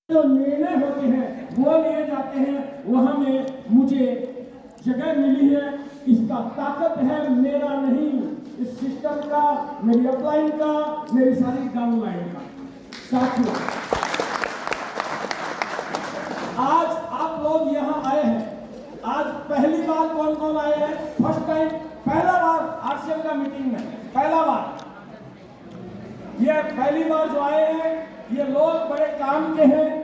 जो निर्णय होते हैं वो लिए जाते हैं, वहां में मुझे जगह मिली है। इसका ताकत है मेरा नहीं, इस सिस्टम का, मेरी अपलाइन का, मेरी सारी डाउनलाइन का। साथियों, आज आप लोग यहाँ आए हैं। आज पहली बार कौन कौन आए हैं? फर्स्ट टाइम, पहला बार आरसीएम का मीटिंग में, पहला बार। ये पहली बार जो आए हैं, ये लोग बड़े काम के हैं,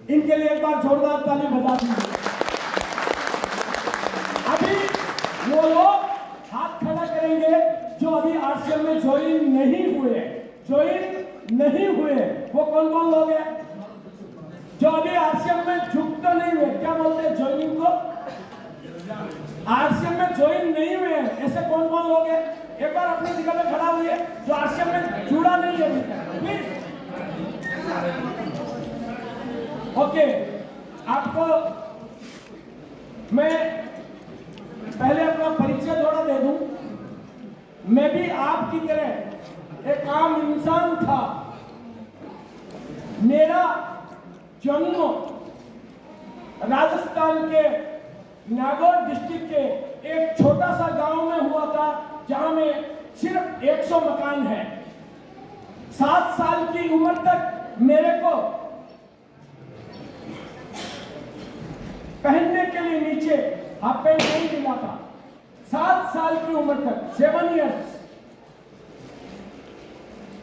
इनके लिए एक बार जोरदार ताली बजा दीजिए। अभी वो लोग हाथ खड़ा करेंगे जो अभी आरसीएम में ज्वाइन नहीं हुए। वो कौन कौन लोग हैं जो अभी आरसीएम में जुक्त नहीं हुए? क्या बोलते हैं ज्वाइनिंग को? आरसीएम में ज्वाइन नहीं हुए हैं, ऐसे कौन कौन लोग हैं? एक बार अपनी जगह पे खड़ा हुए जो आरसीएम में जुड़ा नहीं है, प्लीज। ओके, आपको मैं पहले अपना परिचय थोड़ा दे दूं। मैं भी आपकी तरह एक आम इंसान था। मेरा जन्म राजस्थान के नागौर डिस्ट्रिक्ट के एक छोटा सा गांव में हुआ था, जहां में सिर्फ 100 मकान है। 7 साल की उम्र तक मेरे को पहनने के लिए नीचे हाफ पैंट नहीं मिला था। 7 साल की उम्र तक, 7 इयर्स।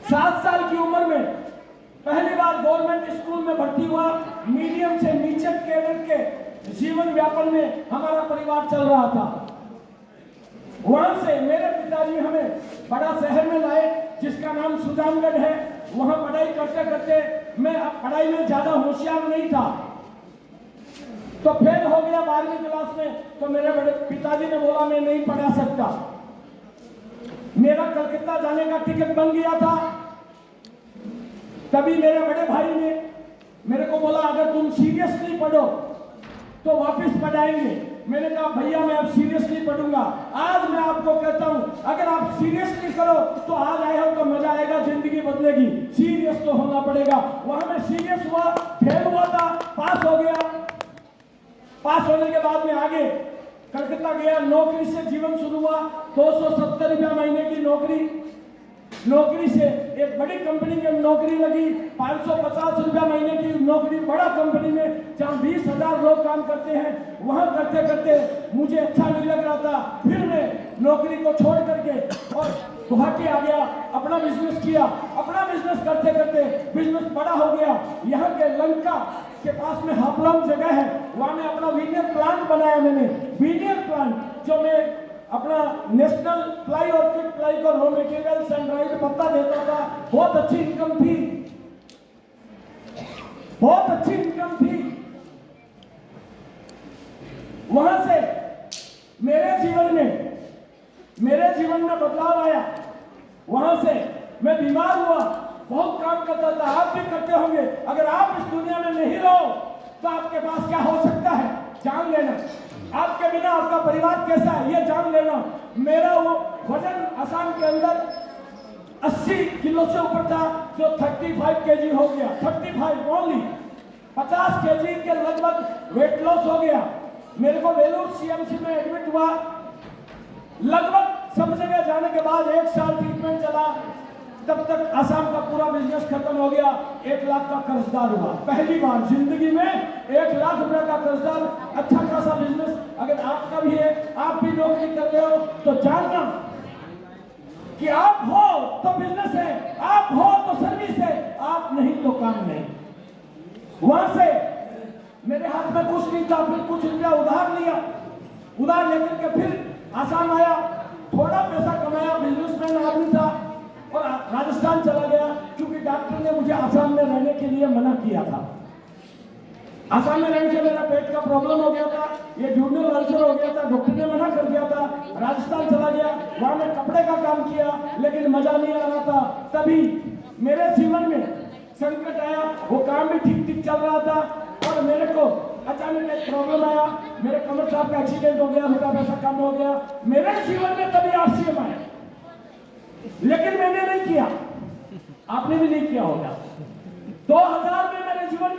7 साल की उम्र में पहली बार गवर्नमेंट स्कूल में भर्ती हुआ। मीडियम से नीचे कैडर के जीवन व्यापन में हमारा परिवार चल रहा था। वहां से मेरे पिताजी हमें बड़ा शहर में लाए, जिसका नाम सुजानगढ़ है। वहां पढ़ाई करते करते मैं पढ़ाई में ज्यादा होशियार नहीं था, तो फेल हो गया 12वीं क्लास में। तो मेरे बड़े पिताजी ने बोला मैं नहीं पढ़ा सकता। मेरा कलकत्ता जाने का टिकट बन गया था। तभी मेरे बड़े भाई ने मेरे को बोला अगर तुम सीरियसली पढ़ो तो वापस पढ़ाएंगे। मैंने कहा भैया मैं अब सीरियसली पढ़ूंगा। आज मैं आपको कहता हूं, अगर आप सीरियसली करो तो आज आए हो तो मजा आएगा, जिंदगी बदलेगी। सीरियस तो होना पड़ेगा। वहां में सीरियस हुआ, फेल हुआ था, पास हो गया। पास होने के बाद में आगे कलकत्ता गया, नौकरी से जीवन शुरू हुआ। 270 रुपया महीने की नौकरी से एक बड़ी कंपनी में नौकरी लगी। 550 रुपया महीने की नौकरी बड़ा कंपनी में, जहां 20,000 लोग काम करते हैं। वहां करते करते मुझे अच्छा नहीं लग रहा था। फिर मैं नौकरी को छोड़ करके और गुवाहाटी आ गया, अपना बिजनेस किया। अपना बिजनेस करते करते बिजनेस बड़ा हो गया। यहाँ के लंका के पास में हापलम जगह है, वहां में अपना वीनियर प्लांट बनाया। मैंने वीनियर प्लांट जो मैं अपना नेशनल फ्लाई और किट फ्लाई को रॉ मटेरियल सनराइज पत्ता देता था। बहुत अच्छी इनकम थी, बहुत अच्छी इनकम थी। वहां से मेरे जीवन में बदलाव आया। वहां से मैं बीमार हुआ, बहुत काम करता था। आप भी करते होंगे। अगर आप इस दुनिया में नहीं रहो तो आपके पास क्या हो सकता है, जान लेना। आपके बिना आपका परिवार कैसा है ये जान लेना। मेरा वो वजन आसाम के अंदर 80 किलो से ऊपर था, जो 35 केजी हो गया। 35 ओनली, 50 केजी के लगभग वेट लॉस हो गया। मेरे को वेलूर सीएमसी में एडमिट हुआ। लगभग सब जगह जाने के बाद 1 साल ट्रीटमेंट चला। तब तक आसाम का पूरा बिजनेस खत्म हो गया। 1 लाख का कर्जदार हुआ। पहली बार जिंदगी में 1 लाख रुपए का कर्जदार। अच्छा खासा बिजनेस अगर आपका भी है, आप भी नौकरी कर रहे हो, तो जानना कि आप हो तो बिजनेस है, आप हो तो सर्विस है, आप नहीं तो काम नहीं। वहां से मेरे हाथ में कुछ नहीं था, फिर कुछ रुपया उधार लिया। उधार लेकर के फिर आसाम आया, थोड़ा पैसा कमाया। बिजनेसमैन आदमी था और राजस्थान चला गया, क्योंकि डॉक्टर ने मुझे आसाम में रहने के लिए मना किया था। आसाम में रहने से मेरा पेट का प्रॉब्लम हो गया था, ये ड्यूरल अल्सर हो गया था, डॉक्टर ने मना कर दिया था। राजस्थान चला गया, वहां मैं कपड़े का काम किया, लेकिन मजा नहीं आ रहा था। तभी मेरे जीवन में संकट आया। वो काम भी ठीक ठीक चल रहा था और मेरे को अचानक एक प्रॉब्लम आया। मेरे कमर साहब का एक्सीडेंट हो गया, रुपया पैसा कम हो गया। मेरे जीवन में तभी आरसीएम आया, लेकिन मैंने नहीं किया, आपने भी नहीं किया होगा। 2000 में मेरे जीवन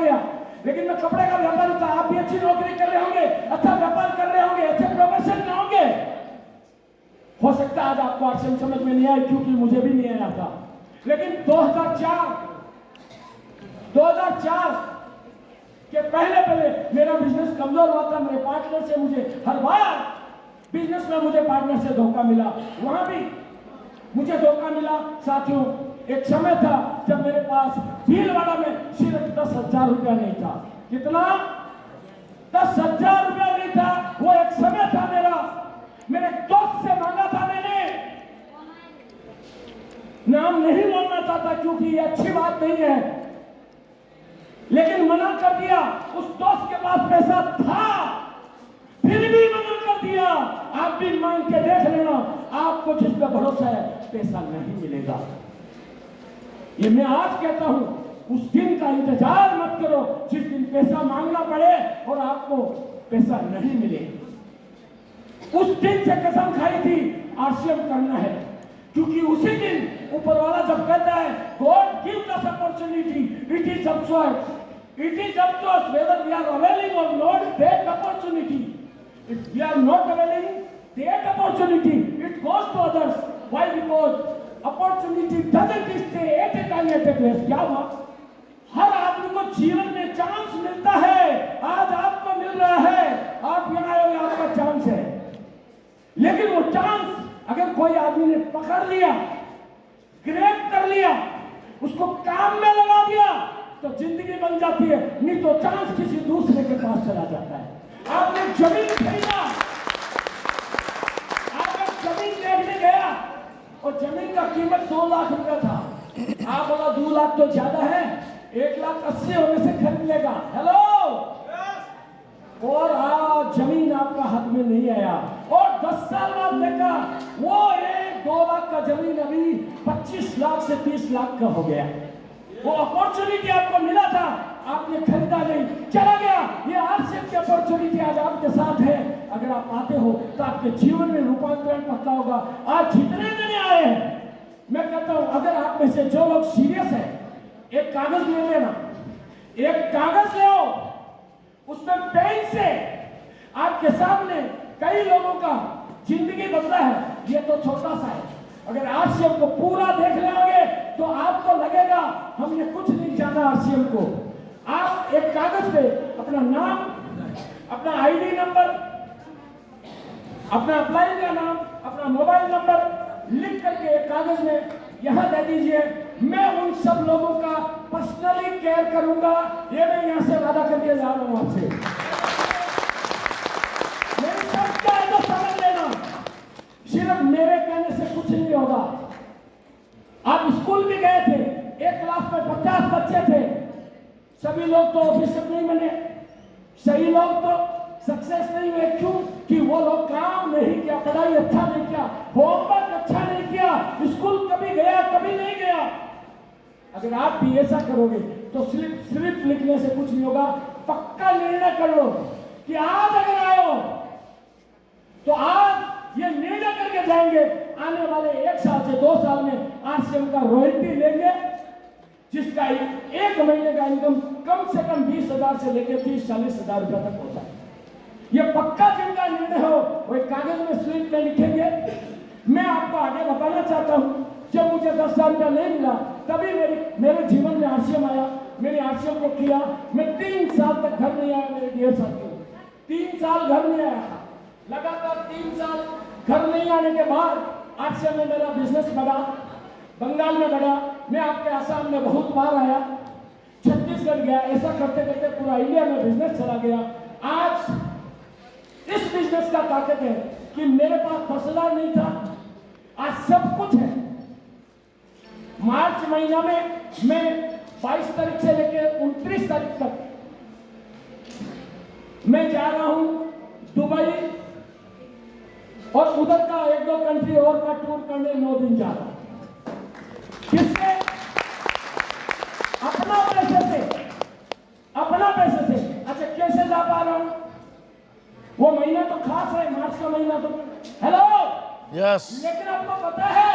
गया, लेकिन मैं कपड़े का व्यापारी था। आप भी अच्छी नौकरी कर रहे होंगे, अच्छा व्यापार कर रहे होंगे, अच्छे प्रोफेशन में होंगे। हो सकता है आज आपको आरसीएम समझ में नहीं आया, क्योंकि मुझे भी नहीं आया था। लेकिन 2004 के पहले मेरा बिजनेस कमजोर हुआ था। मेरे पार्टनर से मुझे हर बार बिजनेस में मुझे पार्टनर से धोखा मिला, वहां भी मुझे धोखा मिला। साथियों, एक समय था जब मेरे पास भीलवाड़ा में सिर्फ 10,000 रुपया नहीं था। कितना? 10,000 रुपया नहीं था। वो एक समय था मेरे दोस्त से मांगा था मैंने, नाम नहीं बोलना चाहता क्योंकि ये अच्छी बात नहीं है, लेकिन मना कर दिया। उस दोस्त के पास पैसा था, फिर भी मना कर दिया। आप भी मांग के देख लेना, आपको जिस पे भरोसा है पैसा नहीं मिलेगा। ये मैं आज कहता हूं, उस दिन का इंतजार मत करो जिस दिन पैसा मांगना पड़े और आपको पैसा नहीं मिले। उस दिन से कसम खाई थी आरसीएम करना है, क्योंकि उसी दिन ऊपर वाला जब कहता है God give us opportunity, it is up to us whether we are availing or not that opportunity. If we are not availing that opportunity, it goes to others. Why? Because opportunity doesn't stay at a time at a place. क्या हुआ? हर आदमी को जीवन में chance मिलता है। आज आपको मिल रहा है, आप यहाँ आए, आपका चांस है। लेकिन वो चांस अगर कोई आदमी ने पकड़ लिया, ग्रैब कर लिया, उसको काम में लगा दिया, तो जिंदगी बन जाती है। नहीं तो चांस किसी दूसरे के पास चला जाता है। आपने जमीन खरीदा, आपने जमीन देखने गया और जमीन का कीमत 2 लाख रुपया था। आप बोला 2 लाख तो ज्यादा है, 1,80,000 होने से खरीद लेगा। हेलो, और आज जमीन आपका हाथ में नहीं आया और 10 साल बाद देखा वो 1-2 लाख का जमीन अभी 25 लाख से 30 लाख का हो गया। वो अपॉर्चुनिटी आपको मिला था, आपने खरीदा नहीं, चला गया। ये आरसीएम की अपॉर्चुनिटी आज आपके साथ है। अगर आप आते हो तो आपके जीवन में रूपांतरण पड़ता होगा। आज जितने जने आए हैं, मैं कहता हूं अगर आप में से जो लोग सीरियस है, एक कागज ले लेना, एक कागज ले आओ, उसमें पेन से आपके सामने कई लोगों का जिंदगी बदला है। ये तो छोटा सा है, अगर आरसीएम को पूरा देख लेंगे तो आपको लगेगा हमने कुछ नहीं जाना आरसीएम को। आप एक कागज पे अपना नाम, अपना आईडी नंबर, अपना अप्लाई का नाम, अपना मोबाइल नंबर लिख करके एक कागज में यहां दे दीजिए। मैं उन सब लोगों का पर्सनली केयर करूंगा, ये मैं यहां से वादा करके जा रहा हूं आपसे। मेरी सब क्या है तो समझ लेना, सिर्फ मेरे कहने से कुछ नहीं होगा। आप स्कूल भी गए थे, एक क्लास में 50 बच्चे थे, सभी लोग तो ऑफिसर नहीं बने, सही लोग तो सक्सेस नहीं हुए। क्यों? कि वो लोग काम नहीं किया, पढ़ाई अच्छा नहीं किया, होमवर्क अच्छा नहीं किया, स्कूल कभी गया कभी नहीं गया। अगर आप भी ऐसा करोगे तो सिर्फ लिखने से कुछ नहीं होगा। पक्का निर्णय कर लो कि आज अगर आए हो तो आज ये निर्णय करके जाएंगे, आने वाले 1 साल से 2 साल में आरसीएम का रॉयल्टी लेंगे, जिसका 1 महीने का इनकम कम से कम 20,000 से लेकर 30-40 हजार रुपया तक होता है। ये पक्का जिनका निर्णय हो वो एक कागज में स्लिप में लिखेंगे। मैं आपको आगे बताना चाहता हूं, जब मुझे 10,000 रुपया नहीं मिला तभी मेरे जीवन में आरसीएम आया। मैंने आरसीएम को किया, मैं 3 साल तक घर नहीं आया। मेरे डियर साथियों, 3 साल घर नहीं आया, लगातार 3 साल घर नहीं आने के बाद आरसीएम में मेरा बिजनेस बढ़ा, बंगाल में बढ़ा। मैं आपके आसाम में बहुत बार आया, छत्तीसगढ़ गया, ऐसा करते करते पूरा इंडिया में बिजनेस चला गया। आज इस बिजनेस का ताकत है कि मेरे पास 10,000 नहीं था, आज सब कुछ है। मार्च महीना में मैं 22 तारीख से लेकर 29 तारीख तक मैं जा रहा हूं दुबई, और उधर का 1-2 कंट्री और का टूर करने 9 दिन जा रहा हूं। किससे? अपना पैसे से, अपना पैसे से। अच्छा, कैसे जा पा रहा हूं? वो महीना तो खास है, मार्च का महीना तो। Hello, yes. लेकिन आपको पता है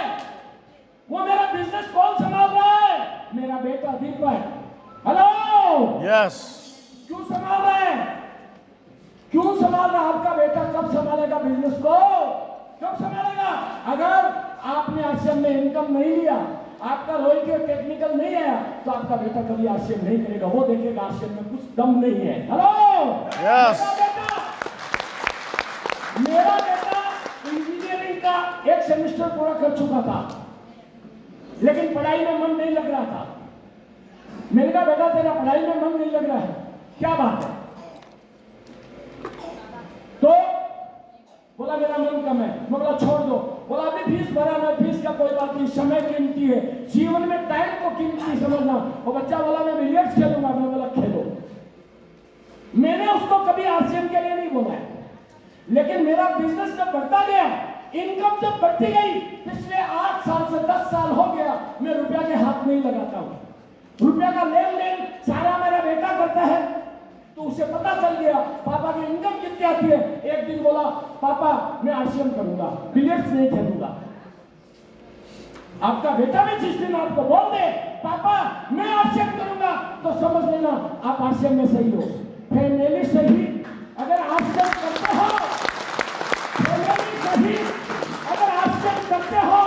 वो मेरा बिजनेस कौन संभाल रहा है? मेरा बेटा दीपक। हेलो, यस क्यों संभाल रहे हैं? क्यों संभाल रहा? आपका बेटा कब संभालेगा बिजनेस को? कब संभालेगा? अगर आपने आश्रम में इनकम नहीं लिया, आपका रोई के टेक्निकल नहीं आया, तो आपका बेटा कभी आश्रम नहीं करेगा। वो देखेगा आश्रम में कुछ दम नहीं है। हेलो यस मेरा बेटा इंजीनियरिंग का एक सेमेस्टर पूरा कर चुका था, लेकिन पढ़ाई में मन नहीं लग रहा था। मैंने कहा बेटा तेरा पढ़ाई में मन नहीं लग रहा है, क्या बात है? तो बोला मेरा मन कम है। मैं बोला छोड़ दो। बोला अभी फीस भरा, मैं फीस का कोई बात नहीं, समय कीमती है, जीवन में टाइम को कीमती समझना। वो बच्चा बोला मैं बिलियर्ड्स खेलूंगा। मैं बोला खेलो। मैंने उसको कभी आरसीएम के लिए नहीं बोला है, लेकिन मेरा बिजनेस जब बढ़ता गया, इनकम जब बढ़ती गई, पिछले 8 साल से 10 साल हो गया मैं रुपया के हाथ नहीं लगाता हूं। रुपया का लेन देन सारा मेरा बेटा करता है। तो उसे पता चल गया पापा की इनकम कितनी आती है। एक दिन बोला पापा मैं आरसीएम करूंगा, बिलियर्ड्स नहीं खेलूंगा। आपका बेटा भी जिस दिन आपको बोल दे पापा मैं आरसीएम करूंगा, तो समझ लेना आप आरसीएम में सही हो। फैमिली सही अगर आरसीएम करते हो, फैमिली सही अगर आरसीएम करते हो,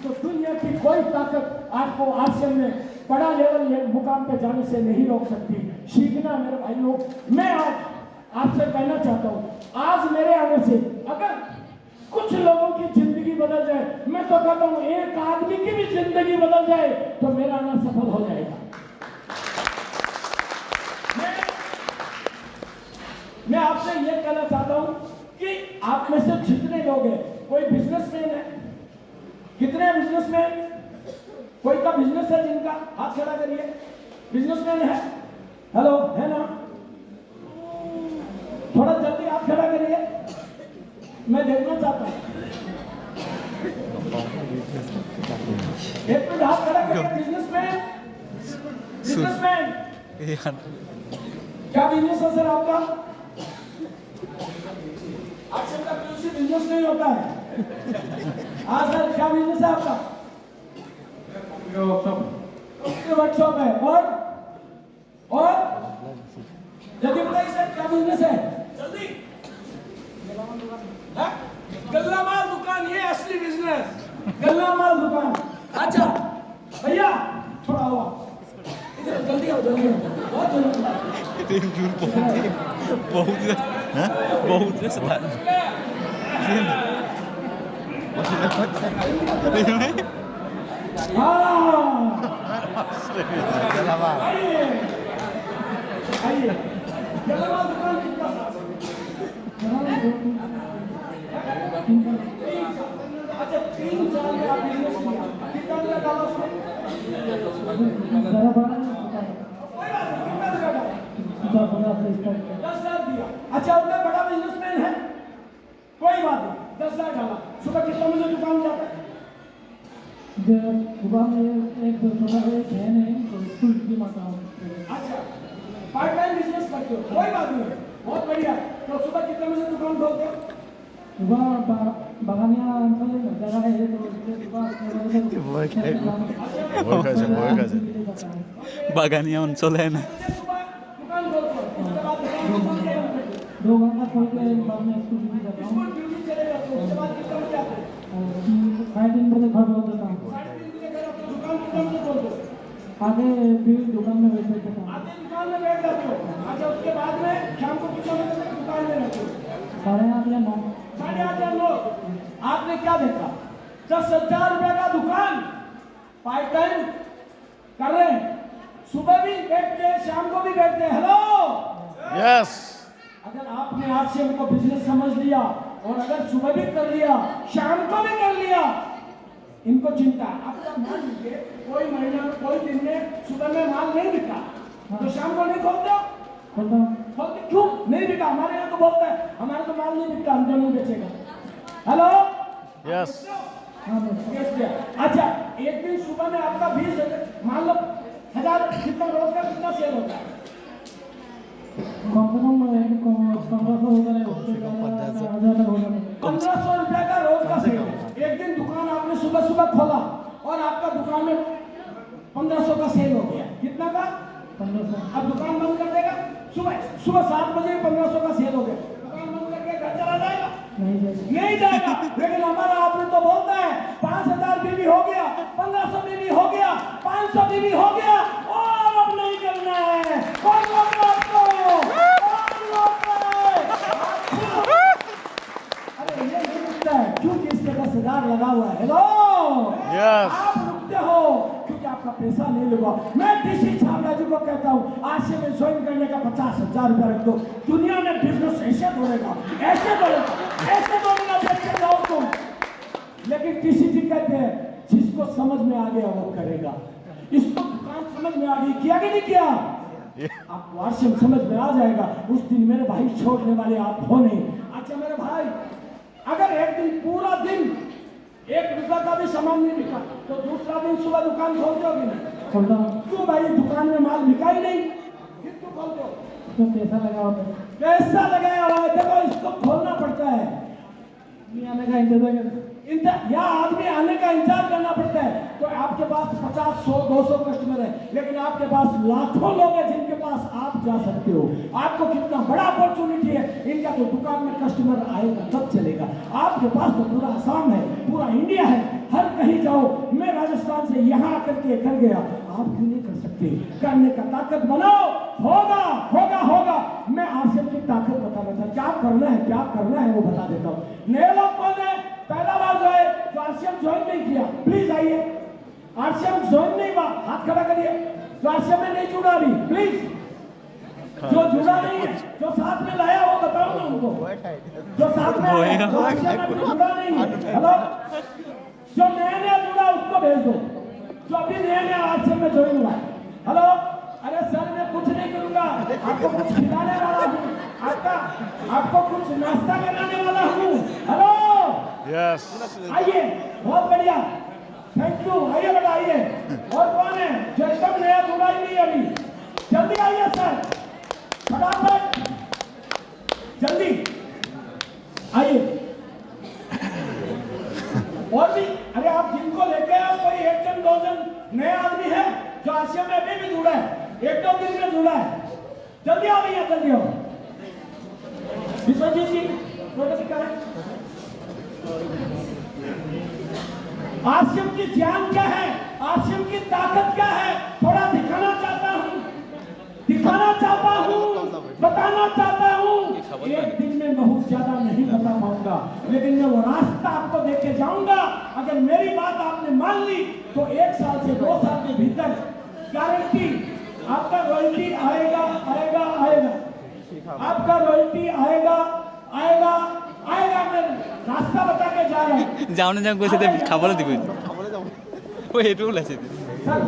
तो दुनिया की कोई ताकत आपको आरसीएम में बड़ा लेवल मुकाम पे जाने से नहीं रोक सकती। सीखना मेरे भाइयों। मैं आज आपसे कहना चाहता हूं, आज मेरे आने से अगर कुछ लोगों की जिंदगी बदल जाए, मैं तो कहता हूं एक आदमी की भी जिंदगी बदल जाए, तो मेरा आना सफल हो जाएगा। मैं आपसे ये कहना चाहता हूं कि आप में से जितने लोग हैं, कोई बिजनेसमैन है? कितने बिजनेसमैन? कोई का बिजनेस है जिनका? हाथ खड़ा करिए। बिजनेसमैन है? हेलो है ना? थोड़ा जल्दी हाथ खड़ा करिए, मैं देखना चाहता हूं। एक मिनट हाथ खड़ा करिए। बिजनेसमैन, बिजनेसमैन क्या बिजनेस है सर आपका? आपसे का बिजनेस नहीं होता है। हाँ सर क्या बिजनेस है आपका? वर्कशॉप है। और जल्दी बताइए सर क्या बिजनेस है? जल्दी। गल्ला माल दुकान, ये असली बिजनेस, गल्ला माल दुकान। अच्छा भैया थोड़ा हुआ इधर, जल्दी आओ जल्दी आओ, बहुत जल्दी। आइए गल्ला माल दुकान कितना साल? अच्छा 3 साल का बिजनेस किया, कितना लगा उसमें? कोई बात नहीं, कितना लगा? 10 साल दिया। अच्छा उतना बड़ा बिजनेसमैन है, कोई बात नहीं, 10 लाख डाला। सुबह कितना बजे दुकान जाता है? सुबह में एक छोटा है नहीं तो स्कूल की माता हूँ। अच्छा पार्ट टाइम बिजनेस करते हो, कोई बात नहीं, बहुत बढ़िया। तो सुबह कितने बजे दुकान खोलते हो? सुबह बागानिया अंचल जगह है तो বাগানিয়া অঞ্চল है ना। सुबह दुकान खोलते हो, उसके बाद 2 घंटा खोल के बाद में स्कूल भी जाता हूँ। स्कूल ड्यूटी चले जाते हो, उसके बाद कितने बजे आते हो? 3:30 बजे घर पहुँच जाता हूँ। 3:30 बजे घर आते हो, दुकान कितने बजे खोलते हो? आगे फिर दुकान में बैठ जाता हूँ। आते दुकान में बैठ जाते हो। अच्छा उसके बाद में शाम को कितने बजे तक दुकान में रहते हो? 8:30 या 9। 8:30 या 9। आपने क्या देखा? 10,000 रुपए का दुकान पार्ट टाइम कर रहे हैं, सुबह भी बैठते हैं, शाम को भी बैठते हैं। हेलो यस अगर आपने आरसीएम को बिजनेस समझ लिया और अगर सुबह भी कर लिया, शाम को भी कर लिया, इनको चिंता है। आपका मान लीजिए कोई महीना में कोई दिन में सुबह में माल नहीं बिका, तो शाम को नहीं खोलते हो? खोलते क्यों नहीं बिका? हमारे यहाँ तो बोलता है हमारे तो माल नहीं बिकता, हम तो नहीं बेचेगा। हेलो यस अच्छा एक दिन सुबह में आपका 20 मान लो 1000 कितना रोज का कितना सेल होता है? कम से कम 1500 होता है, उससे ज़्यादा 1000 तक हो जाता है। 1500 रुपए का रोज का सेल है। एक दिन दुकान आपने सुबह सुबह खोला और आपका दुकान में 1500 का सेल हो गया। कितना का? 1500 अब दुकान बंद कर देगा, सुबह सुबह 7 बजे 1500 का सेल हो गया, दुकान बंद करके घर चला जाएगा? नहीं जाएगा। नहीं जाएगा। लेकिन हमारा आदमी तो बोलता है 5000 बीवी हो गया, 1500 बीवी हो गया, 500 बीवी हो गया, और अब नहीं करना है। कौन रोक रहा है आपको? कौन रोक रहा है? अरे ये नहीं रुकता है क्योंकि इसके 10,000 लगा हुआ है। Hello, Yes. आप रुकते हो क्योंकि आपका पैसा नहीं लगा। मैं डीसी छाबड़ा जी को कहता हूँ, आज से में ज्वाइन करने का 50,000 रुपया रख दो, दुनिया में बिजनेस ऐसे दौड़ेगा, ऐसे दौड़ेगा, ऐसे दौड़ेगा, देखते जाओ तुम। लेकिन डीसी जी कहते हैं जिसको समझ में आ गया वो करेगा। इसको दुकान समझ में आ गई, किया कि नहीं किया? आपको आरसीएम समझ में आ जाएगा, उस दिन मेरे भाई छोड़ने वाले आप हो नहीं। अच्छा मेरे भाई, अगर एक दिन पूरा दिन 1 रुपया का भी सामान नहीं बिका तो दूसरा दिन सुबह दुकान खोल दोगे नहीं? खोलता हूँ। क्यों भाई, दुकान में माल बिका ही नहीं, फिर क्यों खोल दो? तो पैसा लगा होता है। पैसा लगाया हुआ है, देखो इसको खोलना पड़ता है। नहीं आने का इंतजार कर। या आदमी आने का इंतजार करना पड़ता है। तो आपके पास 50, 100, 200 कस्टमर है, लेकिन आपके पास लाखों लोग हैं जिनके पास आप जा सकते हो। आपको कितना बड़ा अपॉर्चुनिटी है। इनका तो दुकान में कस्टमर आएगा तब चलेगा। आपके पास तो पूरा आसाम है, पूरा इंडिया है, हर कहीं जाओ। मैं राजस्थान से यहाँ आकर के कर गया, आप क्यों नहीं कर सकते? करने का ताकत बनाओ, होगा होगा होगा। मैं आरसीएम की ताकत बताना चाहता, क्या करना है, क्या करना है वो बता देता हूँ। नए लोग कौन है? पहला बार जो है जो आरसीएम ज्वाइन नहीं किया, प्लीज आइए। आरसीएम ज्वाइन नहीं हुआ, हाथ खड़ा करिए। जो आरसीएम में नहीं जुड़ा अभी, प्लीज। जो जुड़ा नहीं है, जो साथ में लाया वो बताओ ना उनको। जो साथ में आया, जो आरसीएम में जुड़ा नहीं है, हेलो, जो नया नया जुड़ा उसको भेज दो। जो अभी नया नया आरसीएम में ज्वाइन हुआ है, हेलो। अरे सर मैं कुछ नहीं करूंगा, आपको कुछ खिलाने वाला हूँ, आपको कुछ नाश्ता कराने वाला हूँ। Hello, Yes. आइए, बहुत बढ़िया, थैंक यू। आइए बेटा आइए। और कौन है जो एकदम नया जुड़ा ही नहीं अभी? जल्दी आइए सर, फटाफट जल्दी आइए। और भी, अरे आप जिनको लेके आओ, कोई 1 जन 2 जन नए आदमी है जो आरसीएम में अभी भी जुड़ा है, 1-2 दिन में जुड़ा है, जल्दी आओ भैया, जल्दी आओ। विश्वजीत जी फोटो दिखा रहे। आरसीएम की जान क्या है, आरसीएम की ताकत क्या है, थोड़ा दिखाना चाहता हूँ, बताना चाहता हूँ। एक दिन में बहुत ज्यादा नहीं बता पाऊंगा, लेकिन मैं वो रास्ता आपको देख के जाऊंगा। अगर मेरी बात आपने मान ली तो 1 साल से 2 साल के भीतर गारंटी आपका रॉयल्टी आएगा आएगा आएगा। आपका रॉयल्टी आएगा आएगा आएगा। मैं रास्ता बता के जा रहा हूँ। যাওনে যাও গৈছে তে খাবলৈ দিব ও হেতু ওলাইছে सर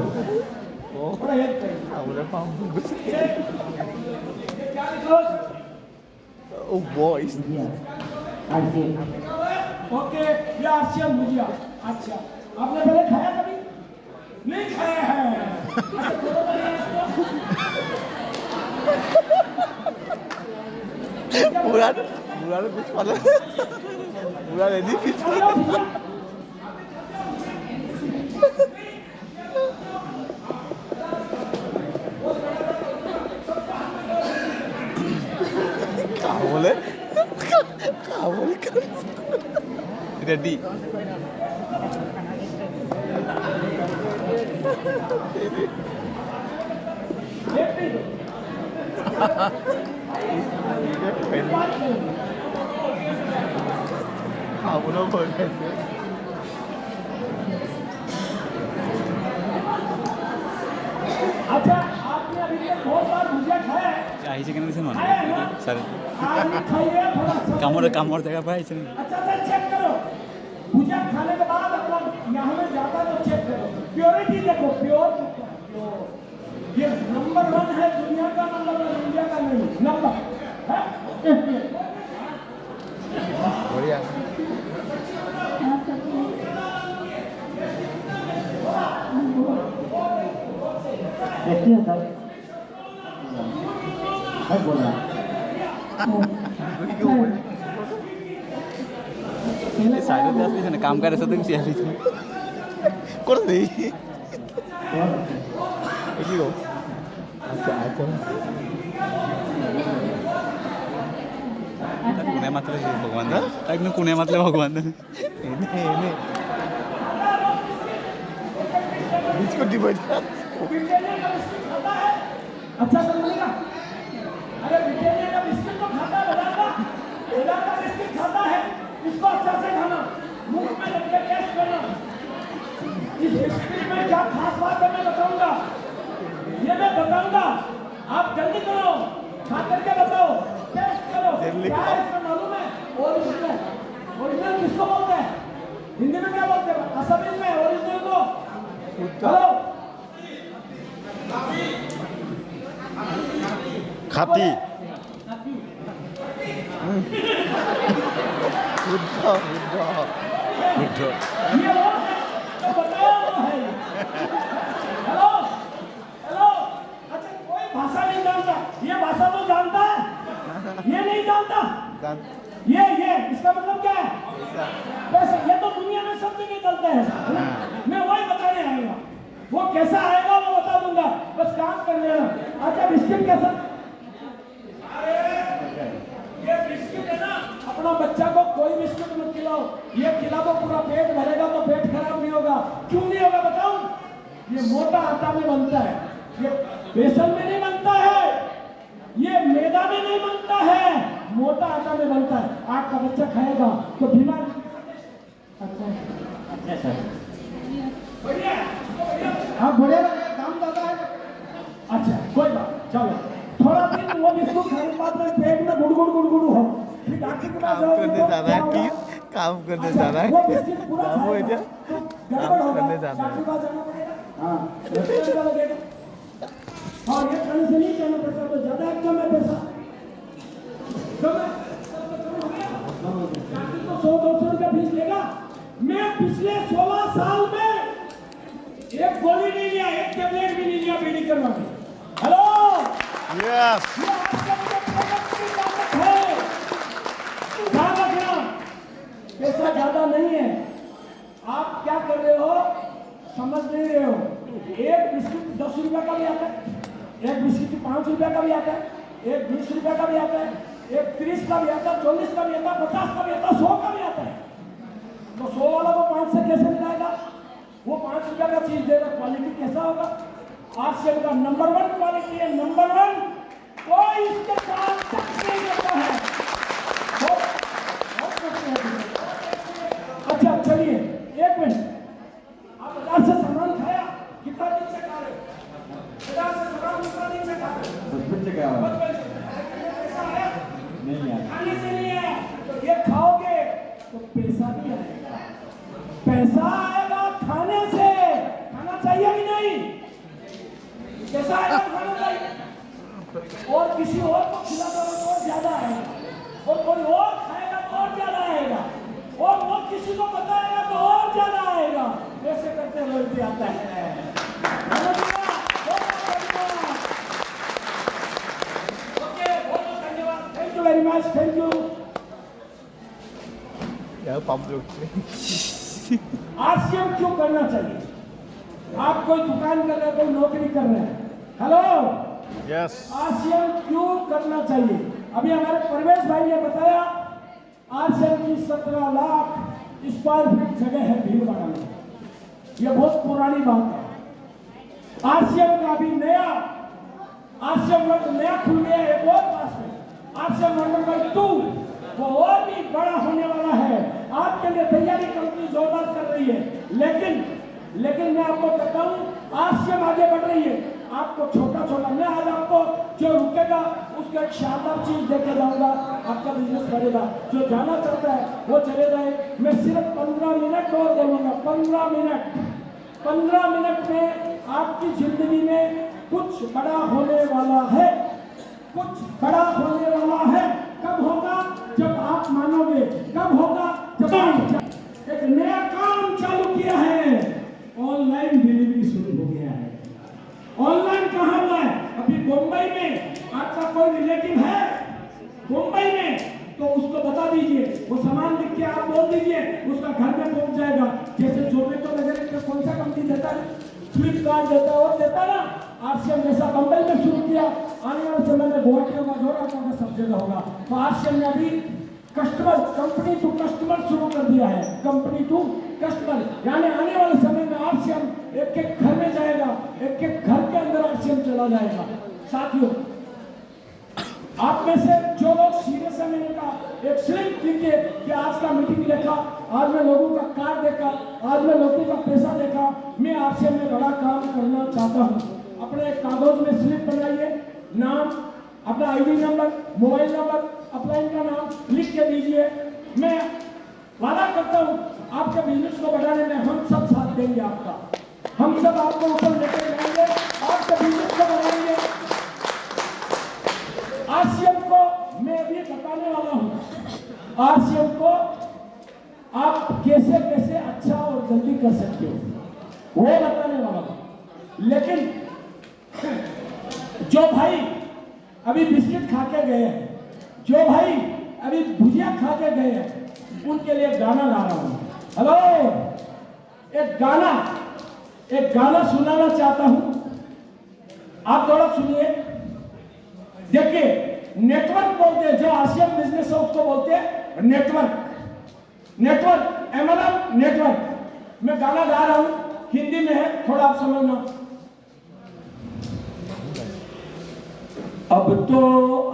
थोड़ा हेल्प करिए। ये क्या लिखो? Oh boys. ओके, ये आरसीएम भुजिया। अच्छा, आपने पहले खाया कभी? नहीं खाया है। अच्छा, खोलो तो ये इसको। पूरा कुछ पता पूरा रेडी फिट खोलो भुजिया। बोले রেডি एक मिनट। খাবলো বলে अच्छा, आपने अभी तक बहुत बार भुजिया खाया है? আহিছে কেন দিছে खाया है ना? মানুহ স্যার आज भी खाइए, थोड़ा अच्छा কামৰ জেগা পাই আহিছে अच्छा सर चेक करो। भुजिया खाने के बाद अपना यहाँ में जाता है तो चेक करो, प्योरिटी देखो, प्योर। ये नंबर 1 है दुनिया का, नंबर 1 इंडिया का नहीं, नंबर है। बढ़िया देखिए सर, क्या बोल रहा है? সাইডতে আসছে না কাম করে সাথে কিছু আসছে করে দেই और কি গো কোনে মাতিলে ভগৱান তাইক নো কোনে মাতিলে ভগৱান बिस्कुट दी बैठा ब्रिटानिया का बिस्किट खाता है अच्छा कर मिलेगा अरे ब्रिटानिया का बिस्किट तो खाता है बाजार का बिस्किट खाता है इसको अच्छा से खाना मुंह में लेके टेस्ट करना इस बिस्किट में क्या खास बात है मैं बताऊंगा ये मैं बताऊंगा आप जल्दी करो खा करके बताओ टेस्ट करो क्या है इसमें मालूम है ओरिजिनल किसको बोलते हैं हिंदी में क्या बोलते हैं असमिया में ओरिजिनल को हेलो खाती ये वो है तो बताओ वो है हेलो हेलो अच्छा कोई भाषा नहीं जानता ये भाषा तो जानता है ये नहीं जानता ये इसका मतलब क्या है वैसे ये तो दुनिया में सब जगह चलता है मैं वही बताने आऊंगा वो कैसा आएगा वो बता दूंगा बस काम कर लेना अच्छा बिस्किट कैसा ये बिस्किट है ना अपना बच्चा को कोई बिस्किट मत खिलाओ ये खिला दो पूरा पेट भरेगा तो पेट खराब नहीं होगा क्यों नहीं होगा बताऊं ये मोटा आटा में बनता है ये बेसन में नहीं बनता है ये मैदा में नहीं बनता है मोटा आटा में बनता है आपका बच्चा खाएगा तो बीमार अच्छा बढ़िया हाँ बढ़िया काम ज्यादा है अच्छा कोई बात चलो थोड़ा दिन वो बिस्कुट खाने के बाद में पेट में गुड़गुड़ हो फिर डॉक्टर के पास जाओगे तो काम करने जाना है वो बिस्किट पूरा काम हो खाएगा, गया तो गड़बड़ होगा करने जाना है। डॉक्टर के पास जाना पड़ेगा हाँ पैसा लगेगा और ये खाने से नहीं जाना पड़ता तो ज्यादा कम है पैसा कम है डॉक्टर तो 100-200 रुपया फीस लेगा मैं पिछले 16 साल में एक गोली नहीं लिया एक टेबलेट भी नहीं लिया मेडिकल में हेलो यस ये आपका प्रोडक्ट की ताकत है ध्यान रखना पैसा ज्यादा नहीं है आप क्या कर रहे हो समझ नहीं रहे हो एक बिस्किट 10 रुपया का भी आता है एक बिस्किट 5 रुपया का भी आता है एक 20 रुपया का भी आता है एक 30 का भी आता है 40 का भी आता है 50 का भी आता है 100 का भी आता है तो 100 वाला को 5 से कैसे मिलाएगा वो 5 रुपया का चीज देगा क्वालिटी कैसा होगा आरसीएम का नंबर 1 क्वालिटी है नंबर 1 कोई इसके साथ टच नहीं करता है अच्छा चलिए एक मिनट आप बाजार से सामान खाया कितना दिन से खा रहे हो बाजार से सामान कितना दिन से खा रहे हो बचपन से क्या हुआ पैसा आया नहीं यार खाने से नहीं आया तो ये खाओगे तो पैसा भी आएगा पैसा आएगा खाने से खाना चाहिए कि नहीं पैसा आएगा खाना चाहिए और किसी और को खिला दो तो और ज्यादा आएगा और कोई और खाएगा तो और ज्यादा आएगा और वो किसी को बताएगा तो और ज्यादा आएगा ऐसे करते लोग आता है ओके बहुत धन्यवाद thank you very much thank you यार पंप लोग आरसीएम क्यों करना चाहिए आप कोई दुकान कर रहे हैं कोई नौकरी कर रहे हैं हेलो यस आरसीएम क्यों करना चाहिए अभी हमारे परवेश भाई ने बताया आरसीएम की 17 लाख स्क्वायर फीट जगह है भीलवाड़ा में यह बहुत पुरानी बात है आरसीएम का अभी नया आरसीएम नया खुल गया है और पास में आरसीएम नंबर 2 वो और भी बड़ा होने वाला है आपके लिए तैयारी कंपनी जोरदार कर रही है लेकिन मैं आपको कहता हूँ आरसीएम आगे बढ़ रही है आपको छोटा मैं आज आपको जो रुकेगा उसका एक शानदार चीज देके जाऊंगा आपका बिजनेस बढ़ेगा जो जाना चाहता है वो चले जाए मैं सिर्फ 15 मिनट और दूंगा 15 मिनट में आपकी जिंदगी में कुछ बड़ा होने वाला है कब होगा जब आप मानोगे कब होगा जब आप एक नया काम चालू किया है ऑनलाइन डिलीवरी शुरू हो गया है ऑनलाइन कहाँ हुआ है अभी मुंबई में आपका कोई रिलेटिव है मुंबई में तो उसको बता दीजिए वो सामान लिख के आप बोल दीजिए उसका घर में पहुंच जाएगा जैसे जोमेटो वगैरह कौन सा कंपनी देता है फ्लिपकार्ट देता है और देता ना, आरसीएम जैसा बंबई में शुरू किया, आने वाले समय में गुवाहाटी होगा, जोरहाट होगा, सब जगह होगा। तो आरसीएम ने अभी कस्टमर, कंपनी टू कस्टमर शुरू कर दिया है, कंपनी टू कस्टमर, यानी आने वाले समय में आरसीएम एक एक घर में जाएगा, एक एक घर के अंदर आरसीएम चला जाएगा। साथियों, आप में से जो लोग सीरियस है, मैंने कहा एक स्लिप लीजिए कि आज का मीटिंग देखा, आज मैं लोगों का कार्ड देखा, आज मैं लोगों का पैसा देखा, मैं आरसीएम में बड़ा काम करना चाहता हूँ। अपने कागज में स्लिप बनाइए, नाम, अपना ID number, mobile number, upline का नाम लिख के दीजिए। मैं वादा करता हूँ आपके बिजनेस को बढ़ाने में हम सब साथ देंगे आपका, हम सब आपको ऊपर लेकर जाएंगे, आपके बिजनेस को बढ़ाएंगे। आरसीएम को मैं अभी बताने वाला हूँ, आरसीएम को आप कैसे कैसे अच्छा और जल्दी कर सकते हो वो बताने वाला हूँ। लेकिन जो भाई अभी बिस्किट खा के गए हैं, जो भाई अभी भुजिया खा के गए हैं, उनके लिए गाना गा रहा हूँ। हेलो, एक गाना सुनाना चाहता हूँ, आप थोड़ा सुनिए। देखिए, नेटवर्क बोलते हैं, जो आरसीएम बिजनेस है उसको बोलते हैं नेटवर्क, नेटवर्क, एमएलएम नेटवर्क। मैं गाना गा रहा हूँ, हिंदी में है, थोड़ा आप समझना। अब तो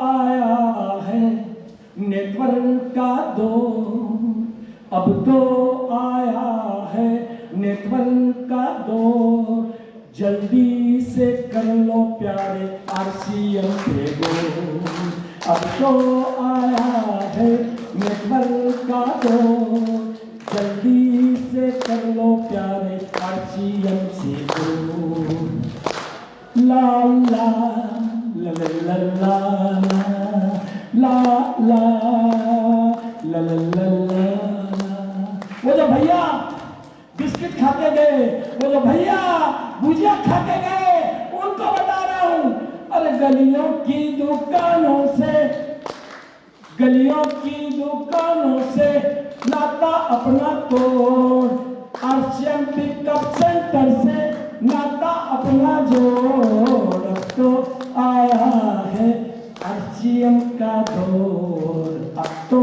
आया है नेटवर्क का दौर, अब तो आया है नेटवर्क का दौर, जल्दी से कर लो प्यारे आरसीएम पे गो। अब तो आया है नेटवर्क का दौर, जल्दी से कर लो प्यारे आरसीएम से गो। ला ला ला ला ला ला ला ला ला ला। वो जो भैया बिस्किट खा के गए, वो जो भैया भुजिया खा के गए, उनको बता रहा हूँ, अरे गलियों की दुकानों से, गलियों की दुकानों से नाता अपना तोड़, आरसीएम पिकअप सेंटर से नाता अपना जोड़। अब तो आया है आरसीएम का दौर, अब तो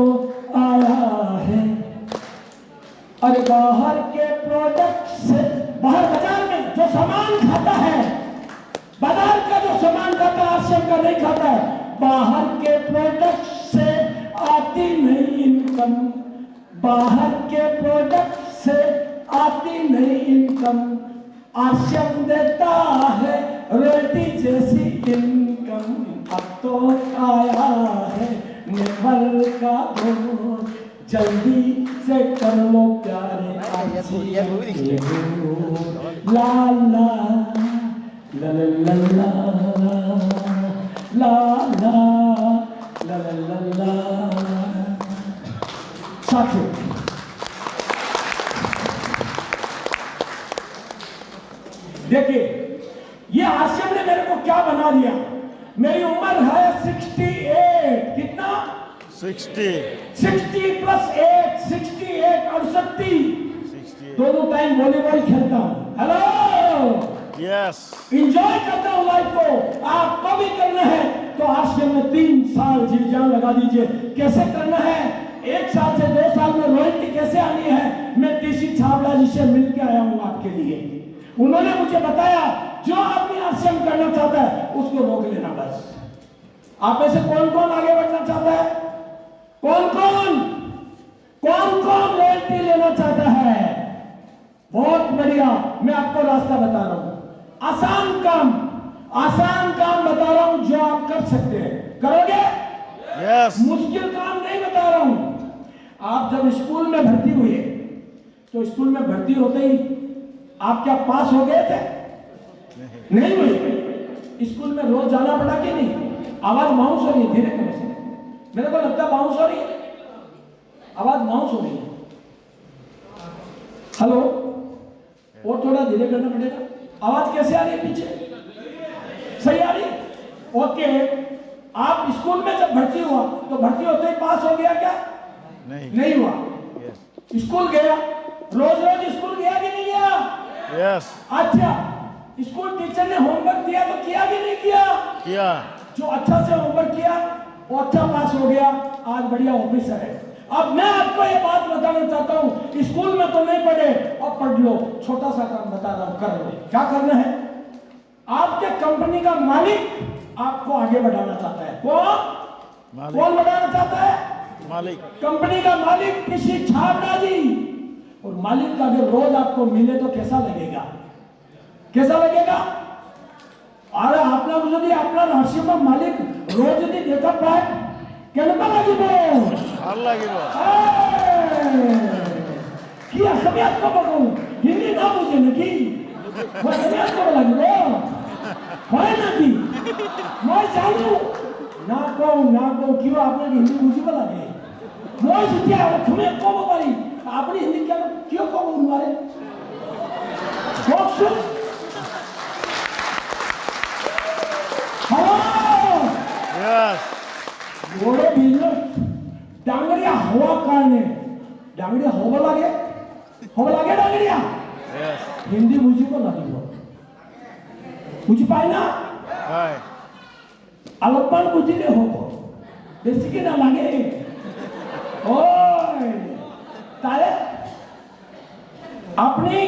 आया है। अरे बाहर के प्रोडक्ट से, बाहर बाजार में जो सामान खाता है, बाजार का जो सामान खाता है आरसीएम का नहीं खाता है, बाहर के प्रोडक्ट से आती नहीं इनकम, बाहर के प्रोडक्ट से आती नहीं इनकम, आरसीएम देता है रोटी जैसी इनकम। अब तो आया है नेटवर्क का दौर, जल्दी से कर लो प्यारे आरसीएम के दौर। ला ला ला ला ला ला ला ला ला। साथियों, देखिए, ये आरसीएम ने मेरे को क्या बना दिया। मेरी उम्र है 68, कितना 60 प्लस 8, 68, 68, दोनों टाइम वॉलीबॉल खेलता हूँ। हेलो, यस, इंजॉय करता हूँ लाइफ को। आपको भी करना है तो आरसीएम में 3 साल जी जान लगा दीजिए। कैसे करना है, 1 साल से 2 साल में रॉयल्टी कैसे आनी है, मैं टीसी छाबड़ा जी से मिल के आया हूँ आपके लिए। उन्होंने मुझे बताया जो आदमी आरसीएम करना चाहता है उसको रोक लेना बस। आप में से कौन कौन आगे बढ़ना चाहता है, कौन कौन रॉयल्टी लेना चाहता है? बहुत बढ़िया, मैं आपको रास्ता बता रहा हूं, आसान काम बता रहा हूं जो आप कर सकते हैं। करोगे? यस। मुश्किल काम नहीं बता रहा हूं। आप जब स्कूल में भर्ती हुए तो स्कूल में भर्ती होते ही आप क्या पास हो गए थे? नहीं हुए। स्कूल में रोज जाना पड़ा कि नहीं? आवाज बाउंस हो रही है, धीरे करो से। मेरे को लगता है बाउंस हो रही है, आवाज बाउंस हो रही है। हेलो, और थोड़ा धीरे करना पड़ेगा। आवाज कैसे आ रही है? पीछे सही आ रही है? ओके। आप स्कूल में जब भर्ती हुआ तो भर्ती होते ही पास हो गया क्या? नहीं हुआ। स्कूल गया, रोज स्कूल गया कि नहीं गया? यस। अच्छा, स्कूल टीचर ने होमवर्क दिया तो किया कि नहीं किया? किया। जो अच्छा से होमवर्क किया वो अच्छा पास हो गया, आज बढ़िया ऑफिसर है। अब मैं आपको ये बात बताना चाहता हूँ, स्कूल में तो नहीं पढ़े, अब पढ़ लो। छोटा सा काम बता रहा हूँ, कर लो। क्या करना है? आपके कंपनी का मालिक आपको आगे बढ़ाना चाहता है। कौन बढ़ाना चाहता है? मालिक। कंपनी का मालिक किसी छाबड़ाजी। और मालिक का अगर रोज आपको मिले तो कैसा लगेगा? कैसा लगेगा? अरे आपने যদি আপনার হাসিমা মালিক রোজ যদি দেখা পায় কেমন লাগিব? ভাল লাগিব। কি আমি আজকে বলবো হিন্দি না বুঝে নাকি? আমি আজকে লাগিব হয় নাকি? মই জানো না কও কিবা আপনার হিন্দি বুঝিব লাগে। মই যেতিয়া তুমি কব পারি আপনি হিন্দি কেন কিয় কব নোৱাৰে? কওকচোন। Yes. বড় বিজনেস ডাঙরিয়া হওয়ার কারণে ডাঙরিয়া হব লাগে ডাঙরিয়া। Yes. হিন্দি বুঝিব লাগিব। বুঝি পাই না? Right. অলপমান বুঝিলে হব, বেশিকে না লাগে। ওই তাহলে अपनी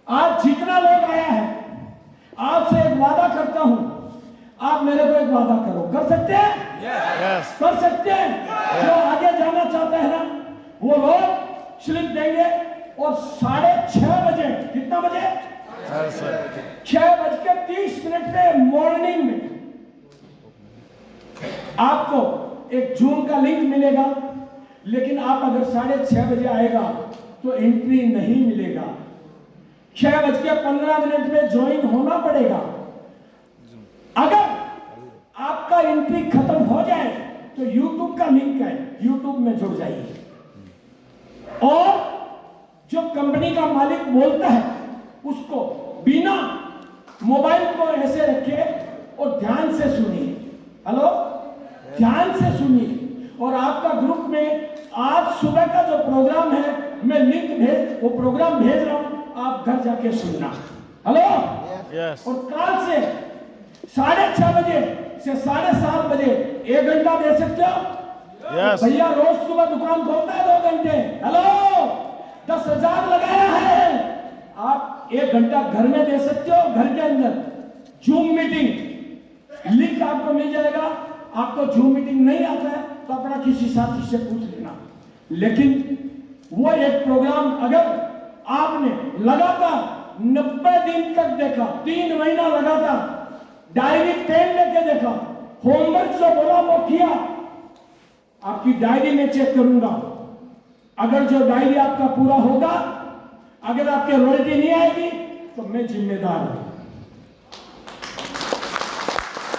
आज जितना लोग आया है आपसे एक वादा करता हूं, आप मेरे को एक वादा करो। कर सकते हैं? Yes. कर सकते हैं? जो आगे जाना चाहते हैं ना वो लोग स्लिप देंगे और 6:30 बजे, कितना बजे? 6:30 पे मॉर्निंग में आपको एक जूम का लिंक मिलेगा। लेकिन आप अगर 6:30 बजे आएगा तो एंट्री नहीं मिलेगा। 6:15 पे ज्वाइन होना पड़ेगा। अगर आपका एंट्री खत्म हो जाए तो YouTube का लिंक है, YouTube में जुड़ जाइए। और जो कंपनी का मालिक बोलता है उसको बिना मोबाइल को ऐसे रखिए और ध्यान से सुनिए। हेलो, ध्यान से सुनिए। और आपका ग्रुप में आज सुबह का जो प्रोग्राम है मैं लिंक वो प्रोग्राम भेज रहा हूं, आप घर जाके सुनना। हेलो। Yes. और कल से 6:30 बजे से 7:30 बजे 1 घंटा दे सकते हो? Yes. भैया रोज सुबह दुकान खोलता है 2 घंटे। हेलो, 10,000 लगाया है, आप 1 घंटा घर में दे सकते हो। घर के अंदर जूम मीटिंग लिंक आपको मिल जाएगा। आपको जूम मीटिंग नहीं आता है तो अपना किसी साथी से पूछ लेना। लेकिन वो एक प्रोग्राम अगर आपने लगातार 90 दिन तक देखा, 3 महीना लगातार डायरी पेन लेके देखा, होमवर्क जो बोला वो किया, आपकी डायरी में चेक करूंगा। अगर जो डायरी आपका पूरा होगा, अगर आपके रॉयल्टी नहीं आएगी तो मैं जिम्मेदार हूं।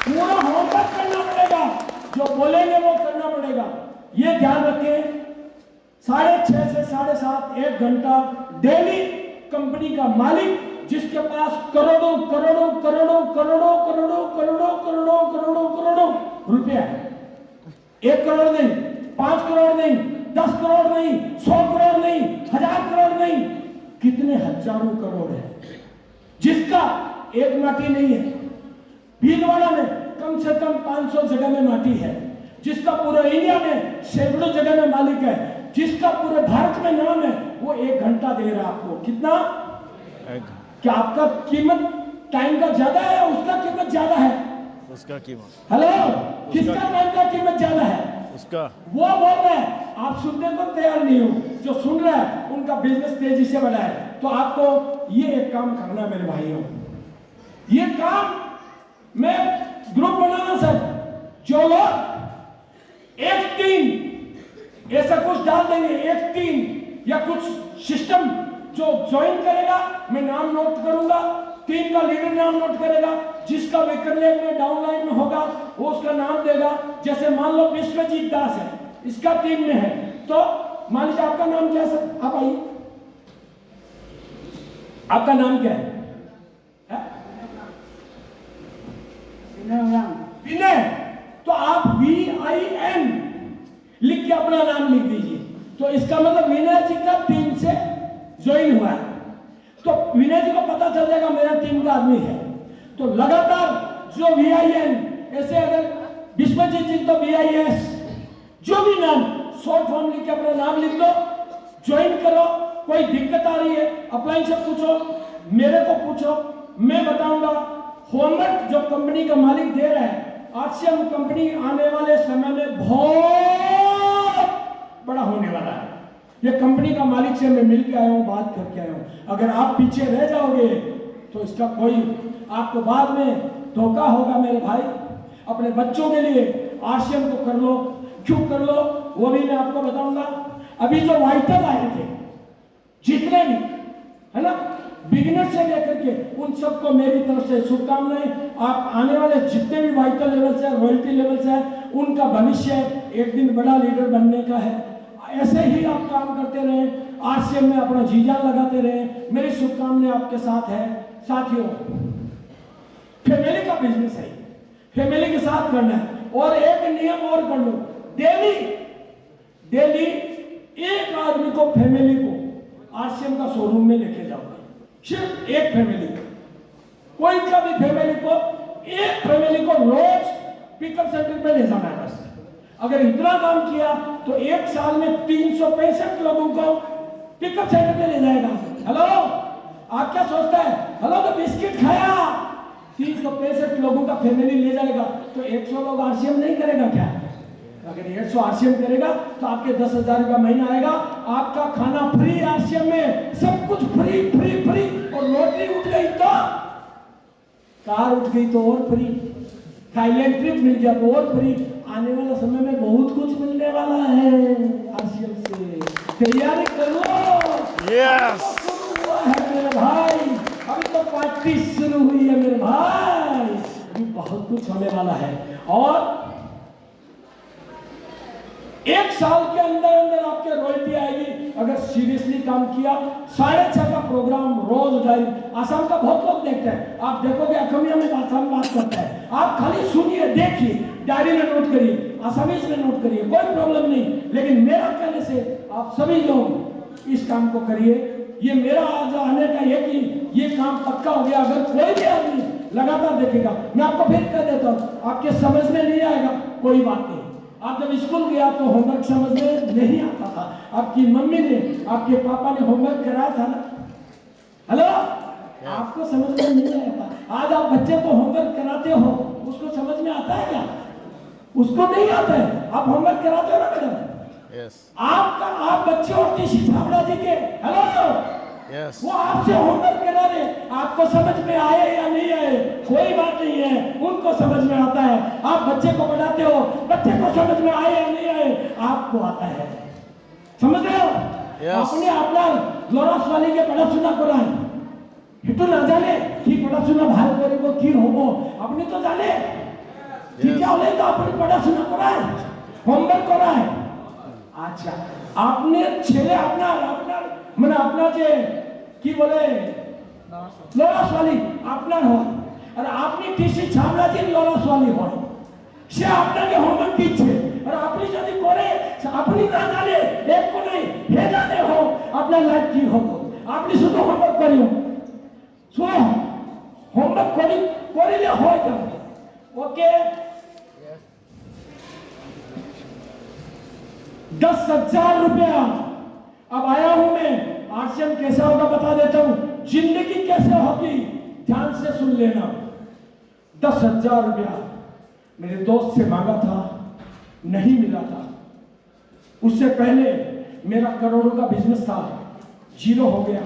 पूरा होमवर्क करना पड़ेगा, जो बोलेंगे वो करना पड़ेगा। ये ध्यान रखें। 6:30 से 7:30 1 घंटा डेली कंपनी का मालिक जिसके पास करोड़ों करोड़ों करोड़ों करोड़ों करोड़ों करोड़ों करोड़ों करोड़ों करोड़ों रुपया है। 1 करोड़ नहीं, 5 करोड़ नहीं, 10 करोड़ नहीं, 100 करोड़ नहीं, 1000 करोड़ नहीं, कितने हजारों करोड़ है। जिसका एक माटी नहीं है। भीलवाड़ा में कम से कम 500 जगह में माटी है। जिसका पूरे इंडिया में सैकड़ों जगह में मालिक है। जिसका पूरे भारत में नाम है, वो 1 घंटा दे रहा है आपको। कितना? क्या आपका कीमत टाइम का ज्यादा है, उसका कीमत ज्यादा है? उसका कीमत। हेलो, किसका टाइम का कीमत ज्यादा है? उसका। वो बोल रहे हैं, आप सुनने को तैयार नहीं हो। जो सुन रहे हैं उनका बिजनेस तेजी से बढ़ा है। तो आपको ये एक काम करना है मेरे भाइयों, ये काम मैं ग्रुप बनाना सर। जो लोग एक टीम ऐसा कुछ डाल देंगे, एक टीम या कुछ सिस्टम जो ज्वाइन करेगा, मैं नाम नोट करूंगा, टीम का लीडर नाम नोट करेगा। जिसका विक्रलेख में डाउनलाइन में होगा वो उसका नाम देगा। जैसे मान लो विश्वजीत दास है, इसका टीम में है, तो मान लीजिए आपका नाम क्या है सर? आप आइए, आपका नाम क्या है? विनय। तो आप VIN लिख के अपना नाम लिख दीजिए। तो इसका मतलब विनय जी का टीम से ज्वाइन हुआ है। तो विनय इमेज को पता चल जाएगा मेरा टीम का आदमी है। तो लगातार जो VIN ऐसे अगर विश्वजीत जी तो VIS जो भी नाम शॉर्ट फॉर्म लिख के अपना नाम लिख लो, ज्वाइन करो। कोई दिक्कत आ रही है अपलाइन से पूछो, मेरे को पूछो, मैं बताऊंगा। होमवर्क जो कंपनी का मालिक दे रहा है, RCM कंपनी आने वाले समय में बहुत बड़ा होने वाला है। ये कंपनी का मालिक से मैं मिल के आया हूँ, बात करके आया हूँ। अगर आप पीछे रह जाओगे तो इसका कोई आपको बाद में धोखा होगा मेरे भाई। अपने बच्चों के लिए RCM को कर लो, क्यों कर लो वो भी मैं आपको बताऊंगा। अभी जो वाइटल आए थे जितने भी है ना, बिगिनर से लेकर के उन सबको मेरी तरफ से शुभकामनाएं। आप आने वाले जितने भी वाइटल लेवल से, रॉयल्टी लेवल से है, उनका भविष्य एक दिन बड़ा लीडर बनने का है। ऐसे ही आप काम करते रहें, RCM में अपना जी जान लगाते रहें। मेरी शुभकामनाएं आपके साथ है। साथियों, फैमिली का बिजनेस है, फैमिली के साथ करना है। और एक नियम और कर लो, डेली एक आदमी को, फैमिली को RCM का शोरूम में लेके जाओ। सिर्फ एक फैमिली को, कोई का भी फैमिली को, एक फैमिली को रोज पिकअप सेंटर पे ले जाना है बस। अगर इतना काम किया तो एक साल में 365 लोगों को पिकअप सेंटर पे ले जाएगा। हेलो, आप क्या सोचता है? हेलो तो बिस्किट खाया, 365 लोगों का फैमिली ले जाएगा तो 100 लोग RCM नहीं करेगा क्या? अगर 100 RCM करेगा तो आपके 10,000 रुपया महीना आएगा। आपका खाना फ्री RCM में, सब कुछ फ्री फ्री फ्री। और लॉटरी उठ गई तो, कार उठ गई तो और फ्री, थाईलैंड ट्रिप मिल गया तो और फ्री। आने वाला समय में बहुत कुछ मिलने वाला है RCM से, तैयारी कर लो। यस शुरू हुआ है मेरे भाई, अभी तो पार्टी शुरू हुई है मेरे भाई, अभी बहुत कुछ होने वाला है। और एक साल के अंदर अंदर आपके रॉयल्टी आएगी अगर सीरियसली काम किया। 6:30 का प्रोग्राम रोज लाइव। आसाम का बहुत लोग देखते हैं, आप देखोगे असमिया में आसाम बात करता है, आप खाली सुनिए, देखिए, डायरी में नोट करिए, आसामीज में नोट करिए, कोई प्रॉब्लम नहीं। लेकिन मेरा कहने से आप सभी लोग इस काम को करिए। ये मेरा आज आने का ये काम पक्का हो गया। अगर कोई भी आदमी लगातार देखेगा, मैं आपको फिर कह देता हूँ, आपके समझ में नहीं आएगा कोई बात नहीं। आप जब स्कूल गया तो होमवर्क समझ में नहीं आता था, आपकी मम्मी ने, आपके पापा ने होमवर्क कराया था ना। हेलो, आपको समझ में नहीं आता। आज आप बच्चे को होमवर्क कराते हो, उसको समझ में आता है क्या? उसको नहीं आता है। आप होमवर्क कराते हो ना मैडम? यस आप बच्चे और टीसी छाबड़ा जी के, हेलो, यस वो आपसे होमवर्क करा रहे, आपको समझ में आए या नहीं आए कोई बात नहीं है, उनको समझ में आता है। आप बच्चे को पढ़ाते हो, बच्चे को समझ में आए या नहीं आए आपको आता है, समझ रहे हो? अपने आपला लड़ा के पढ़ाशुना कराय, हेतु ना जाने कि पढ़ाशुना ভাল করিব কি হবো, আপনি তো জানে টিকা হলে তো আপনি পড়াশোনা করায়, হোমওয়ার্ক করায়। আচ্ছা, আপনার ছেলে আপনার মানে আপনার যে কি বলে লড়া ছোৱালী আপনার হয়, আর আপনি টিসি ছাবড়াজির লড়া ছোৱালী হয়, সে আপনাকে হোমওয়ার্ক দিচ্ছে, আর আপনি যদি করে আপনি না জানে এক কোণে হে জানে हो আপনার লাইফ কি হবে। আপনি শুধু হোমওয়ার্ক করিও, শুনো হোমওয়ার্ক করিলে হয় যাবে। ओके, 10,000 रुपया। अब आया हूं मैं, RCM कैसा होगा बता देता हूं, जिंदगी कैसे होगी ध्यान से सुन लेना। 10,000 रुपया मेरे दोस्त से मांगा था, नहीं मिला था। उससे पहले मेरा करोड़ों का बिजनेस था, जीरो हो गया।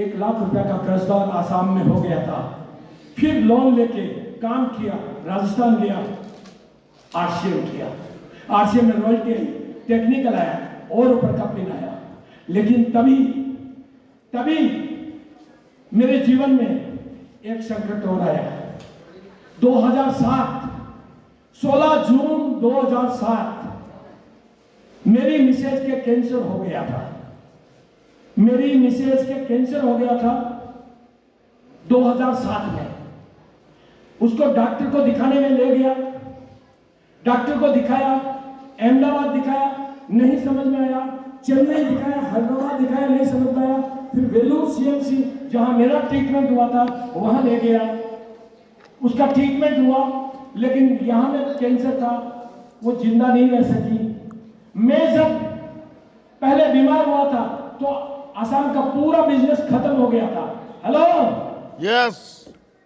1 लाख रुपया का कर्जदार आसाम में हो गया था। फिर लोन लेके काम किया, राजस्थान गया, RCM किया, RCM में रॉयल्टी टेक्निकल आया और ऊपर का पिन आया। लेकिन तभी मेरे जीवन में एक संकट और आया। 2007 16 जून 2007 मेरी मिसेज के कैंसर हो गया था। मेरी मिसेज के कैंसर हो गया था 2007 में। उसको डॉक्टर को दिखाने में ले गया, डॉक्टर को दिखाया, अहमदाबाद दिखाया, नहीं समझ में आया, चेन्नई दिखाया, हैदराबाद दिखाया, नहीं समझ में आया, फिर वेलूर सीएमसी जहां मेरा ट्रीटमेंट हुआ था वहां ले गया, उसका ट्रीटमेंट हुआ, लेकिन यहां में कैंसर था, वो जिंदा नहीं रह सकी। मैं जब पहले बीमार हुआ था तो आसाम का पूरा बिजनेस खत्म हो गया था। हेलो, यस,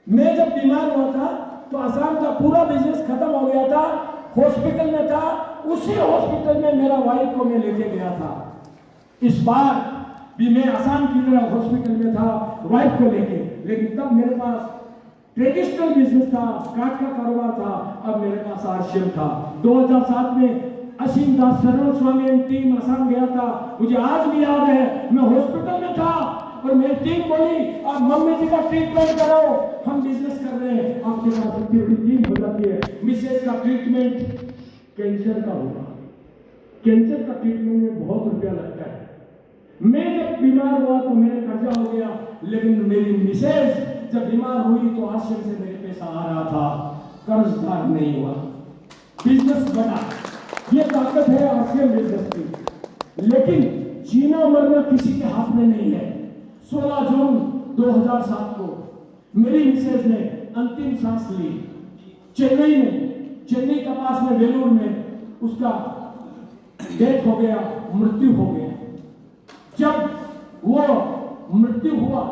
मैं जब बीमार हुआ था तो आसाम का पूरा बिजनेस खत्म हो गया था, हॉस्पिटल में था, उसी हॉस्पिटल में मेरा वाइफ को मैं लेके गया था। इस बार भी मैं आसाम की तरह हॉस्पिटल में था वाइफ को लेके, लेकिन तब मेरे पास ट्रेडिशनल बिजनेस था, काट का कारोबार था, अब मेरे पास आरसीएम था। 2007 में असीम दास शरण स्वामी एंड टीम आसाम गया था, मुझे आज भी याद है, मैं हॉस्पिटल में था और मेरी टीम बोली आप मम्मी जी का ट्रीटमेंट कराओ, हम बिजनेस कर रहे हैं, आपके पास इतनी बड़ी टीम हो जाती है, मिसेज का ट्रीटमेंट कैंसर का होगा, कैंसर का ट्रीटमेंट में बहुत रुपया लगता है। मैं जब बीमार हुआ तो मेरा कर्जा हो गया, लेकिन मेरी मिसेज जब बीमार हुई तो आश्रम से मेरे पैसा आ रहा था, कर्जदार नहीं हुआ, बिजनेस बढ़ा। ये ताकत है आश्रम बिजनेस की, लेकिन जीना मरना किसी के हाथ में नहीं है। 16 जून 2007 को मेरी मिसेज ने अंतिम सांस ली चेन्नई में, चेन्नई के पास में वेलूर में उसका डेथ हो गया, मृत्यु हो गया। जब वो मृत्यु हुआ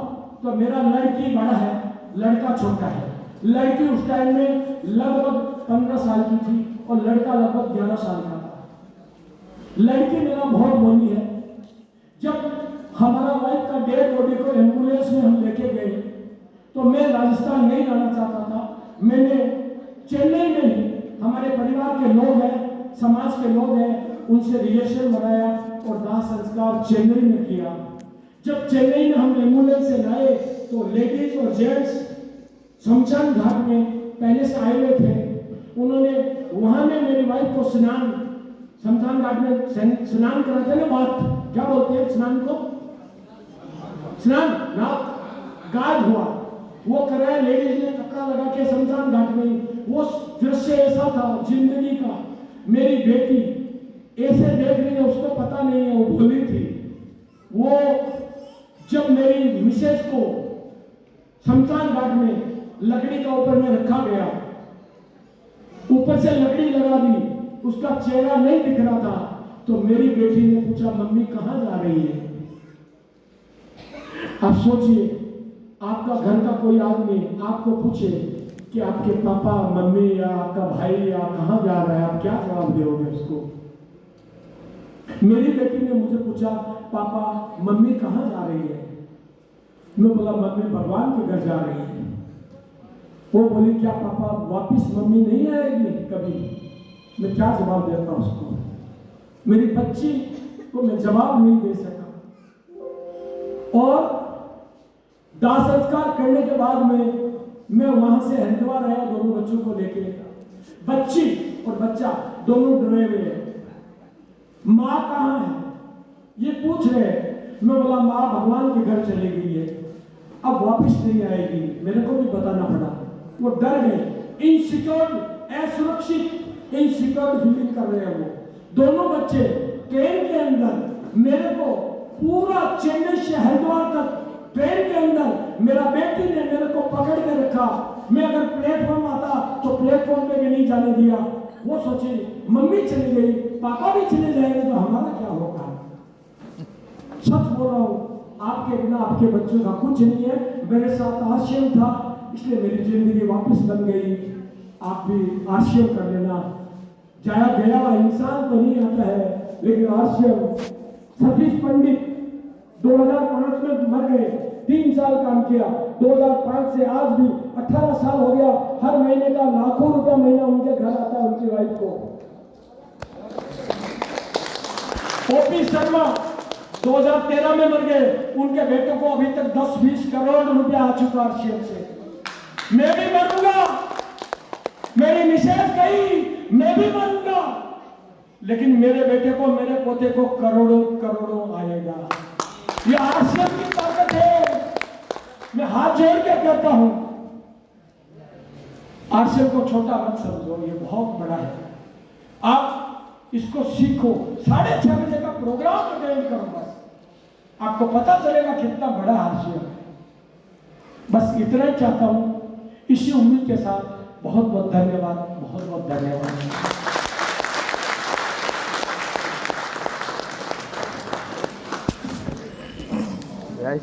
तो मेरा लड़की बड़ा है, लड़का छोटा है। लड़की उस टाइम में लगभग 15 साल की थी और लड़का लगभग 11 साल का था। लड़की मेरा बहुत बोली है। जब हमारा वाइफ का डेड बॉडी को एम्बुलेंस में हम लेके गए तो मैं राजस्थान नहीं जाना चाहता था, मैंने चेन्नई में ही हमारे परिवार के लोग हैं, समाज के लोग हैं, उनसे रिलेशन बनाया और दाह संस्कार चेन्नई में किया। जब चेन्नई में हम एम्बुलेंस से लाए तो लेडीज और जेंट्स शमशान घाट में पहले से आए हुए थे, उन्होंने वहां में मेरी वाइफ को स्नान, शमशान घाट में स्नान कराते ना, बात क्या बोलते हैं स्नान को, स्नान ना, गाद हुआ, वो कराया, लेडीज ने कपड़ा लगा के शमशान घाट में। वो दृश्य ऐसा था जिंदगी का, मेरी बेटी ऐसे देख रही है, उसको पता नहीं है, वो भूली थी। वो जब मेरी मिसेज को शमशान घाट में लकड़ी का ऊपर में रखा गया, ऊपर से लकड़ी लगा दी, उसका चेहरा नहीं दिख रहा था, तो मेरी बेटी ने पूछा मम्मी कहां जा रही है। आप सोचिए, आपका घर का कोई आदमी आपको पूछे कि आपके पापा मम्मी या आपका भाई या कहां जा रहा है, आप क्या जवाब दोगे उसको। मेरी बेटी ने मुझे पूछा पापा मम्मी कहां जा रही है। मैं बोला मम्मी भगवान के घर जा रही है। वो बोली क्या पापा वापिस मम्मी नहीं आएगी कभी। मैं क्या जवाब देता उसको, मेरी बच्ची को मैं जवाब नहीं दे सका। और दाह संस्कार करने के बाद में मैं वहां से हरिद्वार आया दोनों बच्चों को लेके। बच्ची और बच्चा दोनों डरे हुए हैं, माँ कहाँ है ये पूछ रहे हैं। मैं बोला माँ भगवान के घर चली गई है, अब वापस नहीं आएगी। मेरे को भी बताना पड़ा, वो डर गए, इनसिक्योर, असुरक्षित, इनसिक्योर फीलिंग कर रहे हैं वो दोनों बच्चे। ट्रेन के अंदर मेरे को पूरा चेन्नई से हरिद्वार तक ट्रेन के अंदर मेरा बेटी ने मेरे को पकड़ के रखा। मैं अगर प्लेटफॉर्म आता तो प्लेटफॉर्म पे भी नहीं जाने दिया। वो सोचे मम्मी चली गई, पापा भी चले जाएंगे तो हमारा क्या होगा। सच बोल रहा हूँ, आपके बिना आपके बच्चों का कुछ नहीं है। मेरे साथ आश्रम था, इसलिए मेरी जिंदगी वापस बन गई। आप भी आश्रम कर लेना। जाया गया इंसान तो नहीं आता है, लेकिन आश्रम। सतीश पंडित 2005 में मर गए, 3 साल काम किया। 2005 से आज भी 18 साल हो गया। हर महीने का लाखों रुपया महीना उनके घर आता है, उनकी वाइफ को। ओपी शर्मा 2013 में मर गए, उनके बेटों को अभी तक 10-20 करोड़ रुपया आ चुका आश्रम से। मैं भी मरूंगा, मेरी मिसेज गई, मैं भी मरूंगा, लेकिन मेरे बेटे को, मेरे पोते को करोड़ों करोड़ों आएगा। ये आश्रम की ताकत है। मैं हाथ जोड़ के कहता हूं, आश्रम को छोटा मत समझो, ये बहुत बड़ा है। आप इसको सीखो। 6:30 बजे का प्रोग्राम अटेंड करो, बस आपको पता चलेगा कितना बड़ा हाशिया है। बस इतना ही चाहता हूँ। इसी उम्मीद के साथ बहुत बहुत धन्यवाद, बहुत बहुत धन्यवाद। Guys,